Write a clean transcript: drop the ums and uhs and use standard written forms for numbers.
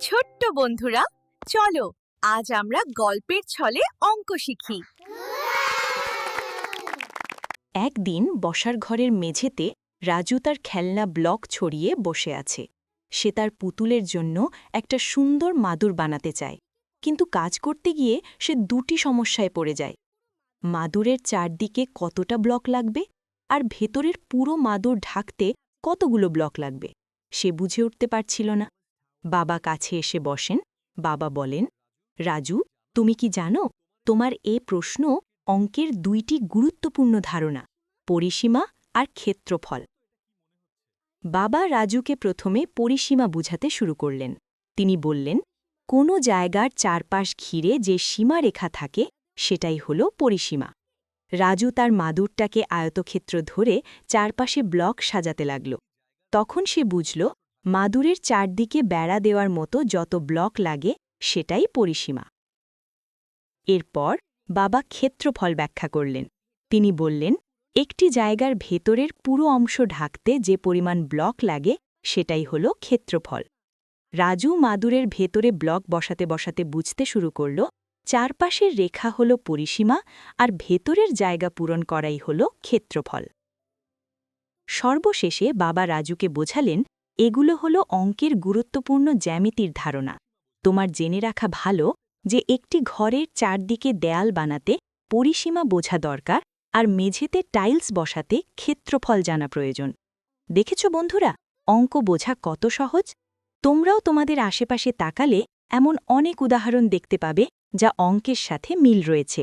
ছোট্ট বন্ধুরা, চলো আজ আমরা গল্পের ছলে অঙ্ক শিখি। একদিন বসার ঘরের মেঝেতে রাজু তার খেলনা ব্লক ছড়িয়ে বসে আছে। সে তার পুতুলের জন্য একটা সুন্দর মাদুর বানাতে চায়, কিন্তু কাজ করতে গিয়ে সে দুটি সমস্যায় পড়ে যায়। মাদুরের চারদিকে কতটা ব্লক লাগবে, আর ভেতরের পুরো মাদুর ঢাকতে কতগুলো ব্লক লাগবে, সে বুঝে উঠতে পারছিল না। বাবা কাছে এসে বসেন। বাবা বলেন, রাজু, তুমি কি জানো, তোমার এ প্রশ্ন অঙ্কের দুইটি গুরুত্বপূর্ণ ধারণা, পরিসীমা আর ক্ষেত্রফল। বাবা রাজুকে প্রথমে পরিসীমা বুঝাতে শুরু করলেন। তিনি বললেন, কোনো জায়গার চারপাশ ঘিরে যে সীমারেখা থাকে সেটাই হল পরিসীমা। রাজু তার মাদুরটাকে আয়তক্ষেত্র ধরে চারপাশে ব্লক সাজাতে লাগল। তখন সে বুঝল, মাদুরের চারদিকে বেড়া দেওয়ার মতো যত ব্লক লাগে সেটাই পরিসীমা। এরপর বাবা ক্ষেত্রফল ব্যাখ্যা করলেন। তিনি বললেন, একটি জায়গার ভেতরের পুরো অংশ ঢাকতে যে পরিমাণ ব্লক লাগে সেটাই হল ক্ষেত্রফল। রাজু মাদুরের ভেতরে ব্লক বসাতে বসাতে বুঝতে শুরু করল, চারপাশের রেখা হল পরিসীমা, আর ভেতরের জায়গা পূরণ করাই হল ক্ষেত্রফল। সর্বশেষে বাবা রাজুকে বোঝালেন, এগুলো হল অঙ্কের গুরুত্বপূর্ণ জ্যামিতির ধারণা। তোমার জেনে রাখা ভালো যে একটি ঘরের চারদিকে দেয়াল বানাতে পরিসীমা বোঝা দরকার, আর মেঝেতে টাইলস বসাতে ক্ষেত্রফল জানা প্রয়োজন। দেখেছ বন্ধুরা, অঙ্ক বোঝা কত সহজ? তোমরাও তোমাদের আশেপাশে তাকালে এমন অনেক উদাহরণ দেখতে পাবে যা অঙ্কের সাথে মিল রয়েছে।